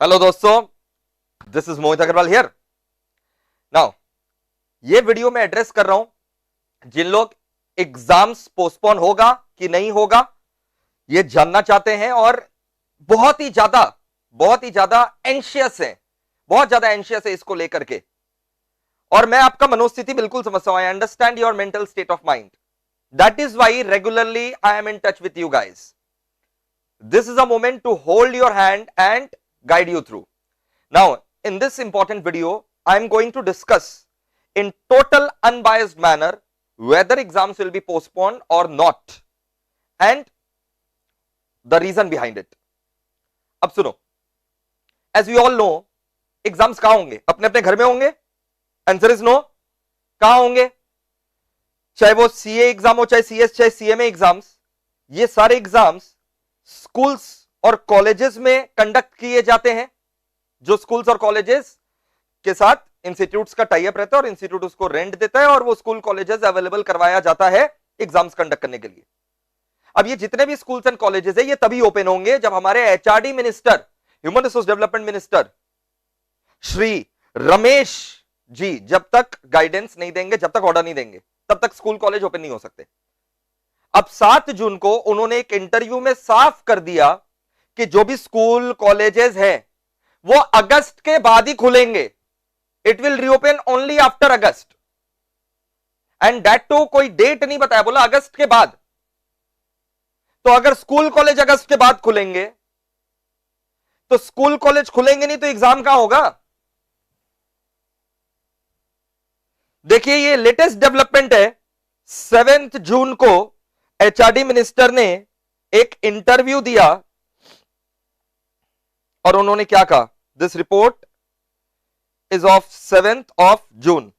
Hello दोस्तों, this is Mohit Agarwal here. Now ये video में एड्रेस कर रहा हूं जिन लोग एग्जाम्स पोस्टपोन होगा कि नहीं होगा ये जानना चाहते हैं और बहुत ही ज्यादा एंशियस हैं, बहुत ज्यादा एंशियस है इसको लेकर के। और मैं आपका मनोस्थिति बिल्कुल समझता हूं। I understand your mental state of mind. That is why regularly I am in touch with you guys. This is a moment to hold your hand and guide you through. Now, in this important video, I am going to discuss in total unbiased manner whether exams will be postponed or not and the reason behind it. अब सुनो, as we all know, exams कहां होंगे? अपने अपने घर में होंगे? Answer is no. कहां होंगे? चाहे वो CA एग्जाम हो, चाहे CS, चाहे CMA एग्जाम्स, ये सारे एग्जाम्स स्कूल्स और कॉलेजेस में कंडक्ट किए जाते हैं। जो स्कूल्स और कॉलेजेस के साथ इंस्टीट्यूट्स का टाई अप रहता है और इंस्टीट्यूट उसको रेंट देता है और वो स्कूल कॉलेजेस अवेलेबल करवाया जाता है एग्जाम्स कंडक्ट करने के लिए। अब ये जितने भी स्कूल्स एंड कॉलेजेस है ये तभी ओपन होंगे जब हमारे HRD minister, human resource development minister Shri Ramesh ji जब तक गाइडेंस नहीं देंगे, जब तक ऑर्डर नहीं देंगे, तब तक स्कूल कॉलेज ओपन नहीं हो सकते। अब 7 जून को उन्होंने एक इंटरव्यू में साफ कर दिया कि जो भी स्कूल कॉलेजेस हैं वो अगस्त के बाद ही खुलेंगे। It will reopen only after August and that too कोई डेट नहीं बताया, बोला अगस्त के बाद। तो अगर स्कूल कॉलेज अगस्त के बाद खुलेंगे तो स्कूल कॉलेज खुलेंगे नहीं तो एग्जाम कहां होगा? देखिए ये लेटेस्ट डेवलपमेंट है। 7 जून को एचआरडी मिनिस्टर ने एक इंटरव्यू दिया और उन्होंने क्या कहा? This report is of 7th of June.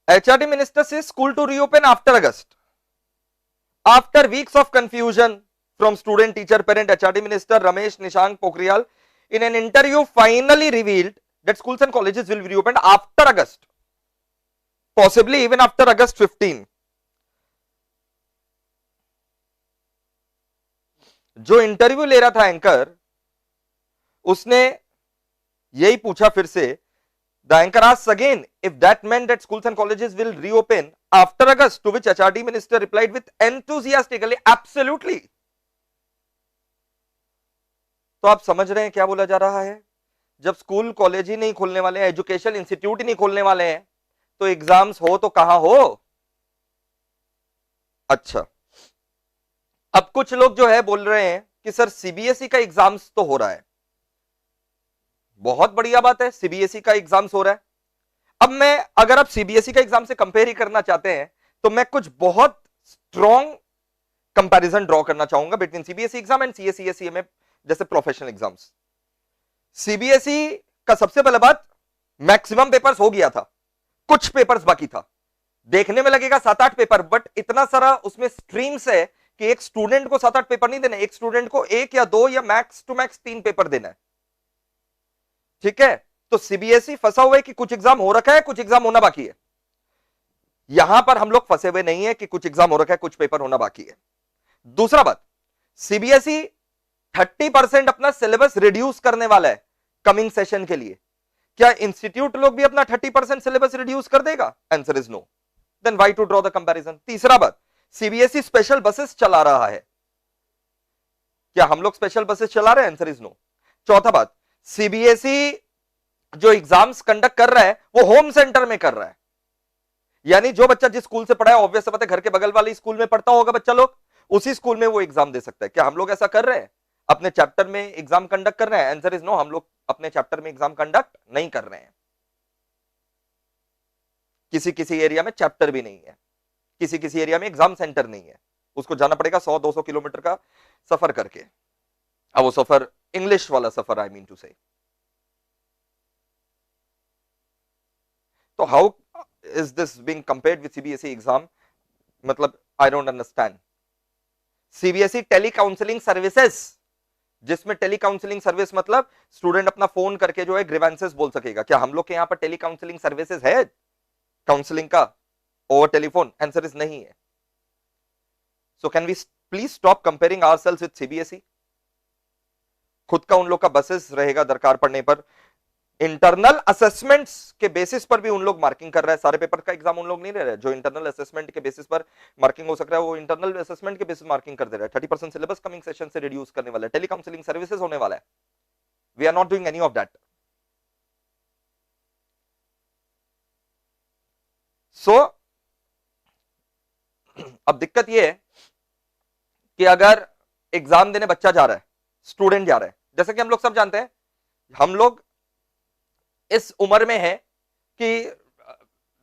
HRD minister says school to reopen after August. After weeks of confusion from student, teacher, parent, HRD minister Ramesh Nishank Pokhriyal in an interview finally revealed that schools and colleges will be reopened after August, possibly even after August 15. जो interview ले रहा था anchor, उसने यही पूछा फिर से। The anchor asks again if that meant that schools and colleges will reopen after August, to which HRD minister replied with enthusiastically, absolutely. तो आप समझ रहे हैं क्या बोला जा रहा है? जब स्कूल कॉलेज ही नहीं खोलने वाले हैं, एजुकेशन इंस्टीट्यूट ही नहीं खोलने वाले हैं, तो एग्जाम्स हो तो कहां हो? अच्छा, अब कुछ लोग जो है बोल रहे हैं कि सर सीबीएसई का एग्जाम्स तो हो रहा है। बहुत बढ़िया बात है, सीबीएसई का एग्जाम्स हो रहा है। अब मैं, अगर आप सीबीएसई का एग्जाम से कंपेयर ही करना चाहते हैं तो मैं कुछ बहुत स्ट्रॉन्ग कंपैरिजन ड्रॉ करना चाहूंगा between CBSE exam and CSE CMA जैसे प्रोफेशनल एग्जाम्स। सीबीएसई का सबसे पहले बात, मैक्सिमम पेपर्स हो गया था, कुछ पेपर्स बाकी था। देखने में लगेगा 7-8 पेपर, बट इतना सारा उसमें स्ट्रीम्स है कि एक स्टूडेंट को 7-8 पेपर नहीं देना, एक स्टूडेंट को 1 या 2 या मैक्स टू मैक्स 3 पेपर देना है। ठीक है, तो सीबीएसई फंसा हुआ है कि कुछ एग्जाम हो रखा है, कुछ एग्जाम होना बाकी है। यहां पर हम लोग फंसे हुए नहीं है कि कुछ एग्जाम हो रखा है, कुछ पेपर होना बाकी है। दूसरा बात, सीबीएसई 30% अपना सिलेबस रिड्यूस करने वाला है कमिंग सेशन के लिए। क्या इंस्टीट्यूट लोग भी अपना 30% सिलेबस रिड्यूस कर देगा? Answer is no. Then why to draw the comparison? तीसरा बात, सीबीएसई स्पेशल बसेस चला रहा है। क्या हम लोग स्पेशल बसेस चला रहे हैं? Answer is no. चौथा बात, सीबीएसई जो एग्जाम्स कंडक्ट कर रहा है वो होम सेंटर में कर रहा है, यानी जो बच्चा जिस स्कूल से पढ़ा है, ऑब्वियस बात है घर के बगल वाले स्कूल में पढ़ता होगा बच्चा लोग, उसी स्कूल में वो एग्जाम दे सकता है। क्या हम लोग ऐसा कर रहे हैं? अपने चैप्टर में एग्जाम कंडक्ट कर रहे हैं? आंसर इज नो, हम लोग अपने चैप्टर में एग्जाम कंडक्ट नहीं कर रहे हैं। किसी किसी एरिया में चैप्टर भी नहीं है, किसी किसी एरिया में एग्जाम सेंटर नहीं है, उसको जाना पड़ेगा 100-200 किलोमीटर का सफर करके। अब वो सफर इंग्लिश वाला सफर, आई मीन टू से। तो how is this being compared with CBSE exam? मतलब I don't understand. CBSE tele counselling services, जिसमें टेली काउंसलिंग सर्विस मतलब स्टूडेंट अपना फोन करके जो है ग्रीवेंसेस बोल सकेगा। क्या हम लोग के यहाँ पर टेली काउंसलिंग सर्विसेज है? काउंसलिंग का ओवर टेलीफोन? आंसर इज नहीं है. So can we please stop comparing ourselves with CBSE? खुद का उन लोग का बसेस रहेगा दरकार पड़ने पर. इंटरनल असेसमेंट्स के बेसिस पर भी उन लोग मार्किंग कर रहे हैं. सारे पेपर का एग्जाम उन लोग नहीं ले रहे. जो इंटरनल असेसमेंट के बेसिस पर मार्किंग हो सकता है वो इंटरनल असेसमेंट के बेसिस मार्किंग कर दे रहा है. 30% सिलेबस कमिंग सेशन से रिड्यूस करने वाला है. टेली काउंसलिंग सर्विसेज होने वाला है. We are not doing any of that. So अब दिक्कत ये है कि अगर एग्जाम देने बच्चा जा रहा है, स्टूडेंट जा रहा है, जैसे कि हम लोग सब जानते हैं, हम लोग इस उम्र में है कि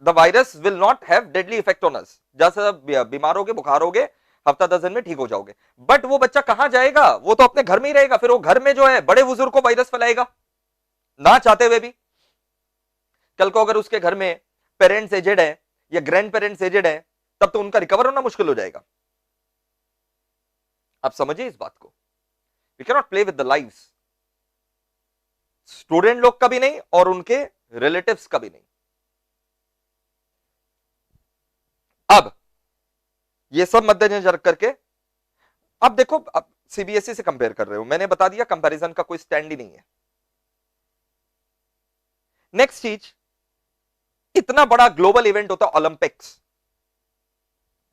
the virus will not have deadly effect on us. जैसे बीमार होगे, बुखार होगे, हफ्ता 10 दिन में ठीक हो जाओगे. बट वो बच्चा कहां जाएगा? वो तो अपने घर में ही रहेगा. फिर वो घर में जो है बड़े बुजुर्ग को वायरस फैलाएगा ना चाहते हुए भी. कल को अगर उसके घर में पेरेंट्स एजेड है या ग्रैंड पेरेंट्स एजेड है, तब तो उनका रिकवर होना मुश्किल हो जाएगा. आप समझिए इस बात को. We can not play with the lives. Student लोग का भी नहीं और उनके रिलेटिव्स का भी नहीं. अब ये सब मद्देनजर करके अब देखो, अब सीबीएसई से कंपेयर कर रहे हो. मैंने बता दिया कंपैरिजन का कोई स्टैंड ही नहीं है. नेक्स्ट चीज, इतना बड़ा ग्लोबल इवेंट होता ओलंपिक्स,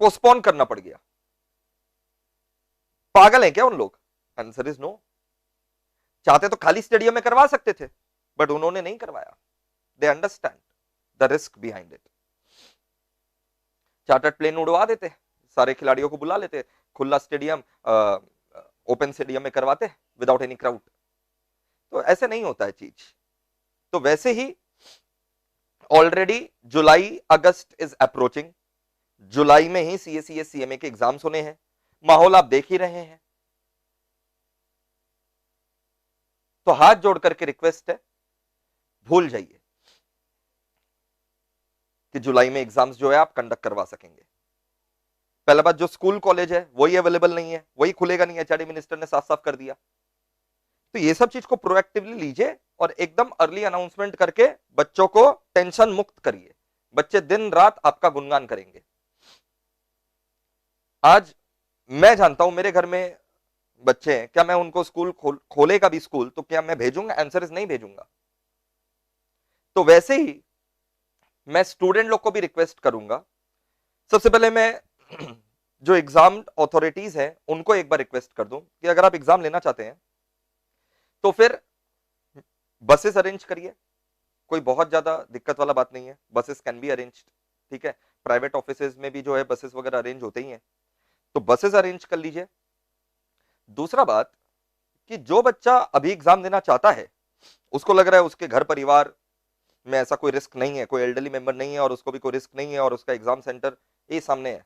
पोस्टपोन करना पड़ गया. पागल है क्या उन लोग? Answer is no. चाहते तो खाली स्टेडियम में करवा सकते थे, बट उन्होंने नहीं करवाया. They understand the risk behind it. Chartered plane उड़वा देते, सारे खिलाड़ियों को बुला लेते, खुला स्टेडियम, ओपन स्टेडियम में करवाते विदाउट एनी क्राउड. तो ऐसे नहीं होता है चीज. तो वैसे ही already July August is approaching. जुलाई में ही सीएसीएस सीएमए के एग्जाम्स होने हैं. माहौल आप देख ही रहे हैं. तो हाथ जोड़ करके रिक्वेस्ट है, भूल जाइए कि जुलाई में एग्जाम्स जो है आप कंडक्ट करवा सकेंगे. पहला बात, जो स्कूल कॉलेज है वही अवेलेबल नहीं है, वही खुलेगा नहीं. एचआरडी मिनिस्टर ने साफ साफ कर दिया. तो ये सब चीज को प्रोएक्टिवली लीजिए और एकदम अर्ली अनाउंसमेंट करके बच्चों को टेंशन मुक्त करिए. बच्चे दिन रात आपका गुणगान करेंगे. आज मैं जानता हूं मेरे घर में बच्चे हैं, क्या मैं उनको स्कूल खोलेगा भी स्कूल तो क्या मैं भेजूंगा? आंसर इज नहीं भेजूंगा. तो वैसे ही मैं स्टूडेंट लोग को भी रिक्वेस्ट करूंगा. सबसे पहले मैं जो एग्जाम अथॉरिटीज हैं उनको एक बार रिक्वेस्ट कर दूं कि अगर आप एग्जाम लेना चाहते हैं तो फिर बसेस अरेंज करिए. कोई बहुत ज्यादा दिक्कत वाला बात नहीं है. Buses can be arranged. ठीक है, प्राइवेट ऑफिसेज में भी जो है बसेस वगैरह अरेंज होते ही हैं. तो बसेस अरेंज कर लीजिए. दूसरा बात कि जो बच्चा अभी एग्जाम देना चाहता है, उसको लग रहा है उसके घर परिवार में ऐसा कोई रिस्क नहीं है, कोई एल्डरली मेंबर नहीं है और उसको भी कोई रिस्क नहीं है और उसका एग्जाम सेंटर ये सामने है,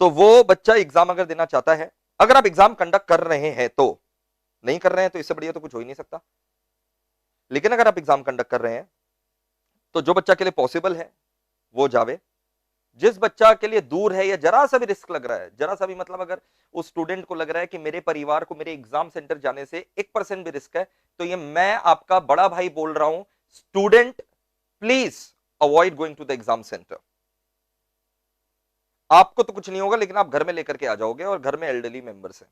तो वो बच्चा एग्जाम अगर देना चाहता है, अगर आप एग्जाम कंडक्ट कर रहे हैं तो, नहीं कर रहे हैं तो इससे बढ़िया तो कुछ हो ही नहीं सकता. लेकिन अगर आप एग्जाम कंडक्ट कर रहे हैं तो जो बच्चा के लिए पॉसिबल है वो जावे. जिस बच्चा के लिए दूर है या जरा सा भी रिस्क लग रहा है, जरा सा भी मतलब अगर उस स्टूडेंट को लग रहा है कि मेरे परिवार को मेरे एग्जाम सेंटर जाने से 1% भी रिस्क है, तो ये मैं आपका बड़ा भाई बोल रहा हूं, student please avoid going to the exam centre. आपको तो कुछ नहीं होगा लेकिन आप घर में लेकर के आ जाओगे और घर में एल्डरली मेंबर्स हैं.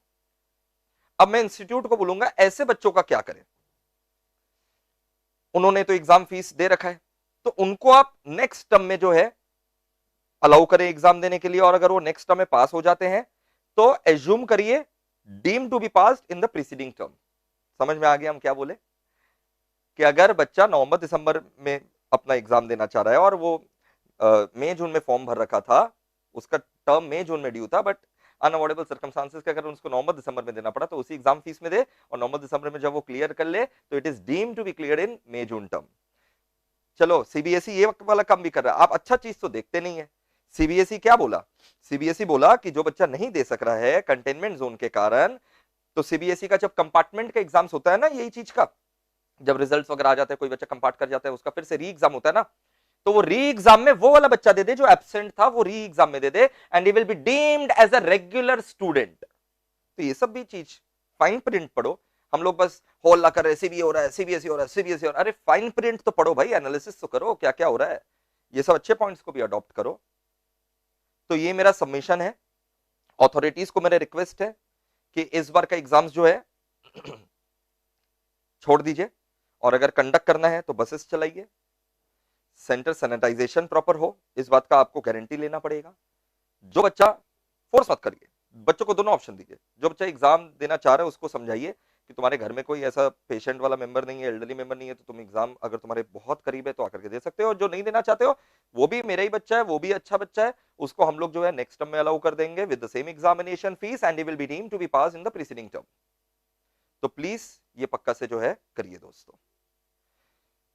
अब मैं इंस्टीट्यूट को बोलूंगा ऐसे बच्चों का क्या करें. उन्होंने तो एग्जाम फीस दे रखा है, तो उनको आप नेक्स्ट टर्म में जो है अलाउ करें एग्जाम देने के लिए. और अगर वो नेक्स्ट टर्म में पास हो जाते हैं तो एज्यूम करिए deem to be passed in the preceding term. समझ में आ गया हम क्या बोले? कि अगर बच्चा नवंबर दिसंबर में अपना एग्जाम देना चाह रहा है और वो मई जून में फॉर्म भर रखा था, उसका टर्म मई जून में ड्यू था, बट अनअवॉइडेबल सर्कमस्टांसेस के अगर उसको नवंबर दिसंबर में देना पड़ा तो उसी एग्जाम फीस में दे, और नवंबर दिसंबर में जब वो क्लियर कर ले तो it is deem to be clear in May June term. चलो सीबीएसई ये वाला काम भी कर रहा है. आप अच्छा चीज तो देखते नहीं है. सीबीएसई क्या बोला? सीबीएसई बोला कि जो बच्चा नहीं दे सक रहा है कंटेनमेंट जोन के कारण, तो सीबीएसई का जब कंपार्टमेंट का एग्जाम्स होता है ना, यही चीज का जब रिजल्ट्स वगैरह आ जाते हैं, कोई बच्चा कंपार्ट कर जाता है, उसका फिर से री एग्जाम होता है ना, तो वो री एग्जाम में वो वाला बच्चा दे दे जो एब्सेंट था, वो री एग्जाम में दे दे, and he will be deemed as a regular student. तो ये सब भी चीज फाइन प्रिंट पढ़ो. हम लोग बस हॉल ला कर रहे, सीबीए हो रहा है, सीबीएसई हो रहा है, सीबीएसई हो रहा है। अरे फाइन प्रिंट तो पढ़ो भाई, एनालिसिस तो करो क्या क्या हो रहा है, ये सब अच्छे पॉइंट्स को भी अडॉप्ट करो। तो ये मेरा सबमिशन है। ऑथोरिटीज को मेरा रिक्वेस्ट है कि इस बार का एग्जाम्स जो है छोड़ दीजिए, और अगर कंडक्ट करना है तो बसेस चलाइए, सेंटर सैनिटाइजेशन प्रॉपर हो, इस बात का आपको गारंटी लेना पड़ेगा। जो बच्चा, फोर्स मत करिए, बच्चों को दोनों ऑप्शन दीजिए। जो बच्चा एग्जाम देना चाह रहा है उसको समझाइए कि तुम्हारे घर में कोई ऐसा पेशेंट वाला मेंबर नहीं है, एल्डरली मेंबर नहीं है, तो तुम एग्जाम अगर तुम्हारे बहुत करीब है तो आकर के दे सकते हो। जो नहीं देना चाहते हो, वो भी मेरा ही बच्चा है, वो भी अच्छा बच्चा है, उसको हम लोग जो है नेक्स्ट टर्म में अलाउ कर देंगे with the same examination fees and he will be deemed to be pass in the preceding term. तो प्लीज ये पक्का से जो है करिए दोस्तों।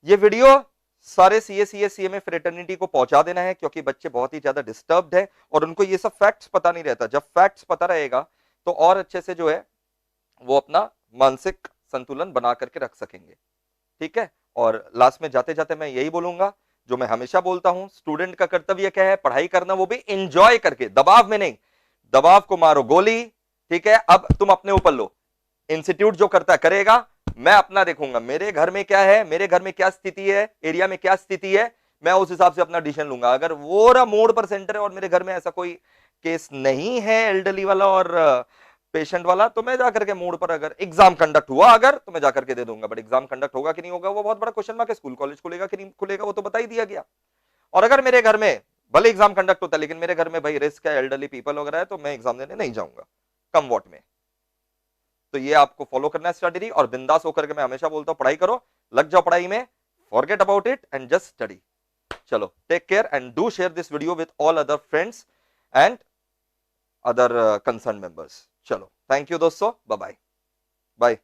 ये वीडियो सारे सीए सीएमए फ्रेटर्निटी को पहुंचा देना है, क्योंकि बच्चे बहुत ही ज्यादा डिस्टर्ब्ड है और उनको ये सब फैक्ट्स पता नहीं रहता। जब फैक्ट्स पता रहेगा तो और अच्छे से जो है वो अपना मानसिक संतुलन बना करके रख सकेंगे। ठीक है, और लास्ट में जाते जाते मैं यही बोलूंगा जो मैं हमेशा बोलता हूं, स्टूडेंट का कर्तव्य क्या है? पढ़ाई करना, वो भी एंजॉय करके, दबाव में नहीं। दबाव को मारो गोली, ठीक है, अब तुम अपने ऊपर लो। इंस्टीट्यूट जो करता करेगा, मैं अपना देखूंगा, मेरे घर में क्या है, मेरे घर में क्या स्थिति है, एरिया में क्या स्थिति है, मैं उस हिसाब से अपना डिसीजन लूंगा। अगर वो रहा मोड़ पर सेंटर है और मेरे घर में ऐसा कोई केस नहीं है एल्डरली वाला और पेशेंट वाला, तो मैं जाकर के मोड़ पर, अगर एग्जाम कंडक्ट हुआ अगर, तो मैं जाकर के दे दूंगा। बट एग्जाम कंडक्ट होगा कि नहीं होगा वो बहुत बड़ा क्वेश्चन मार्क है। स्कूल कॉलेज खुलेगा कि नहीं खुलेगा वो तो बता ही दिया गया। और अगर मेरे घर में भले एग्जाम कंडक्ट होता है लेकिन मेरे घर में भाई रिस्क है, एल्डरली पीपल वगैरह है, तो मैं एग्जाम देने नहीं जाऊंगा कम वोट में। तो ये आपको फॉलो करना है स्ट्रेटजी, और बिंदास होकर के मैं हमेशा बोलता हूं पढ़ाई करो, लग जाओ पढ़ाई में, forget about it and just study. चलो, take care and do share this video with all other friends and other concern members. चलो, थैंक यू दोस्तों, बाय बाय।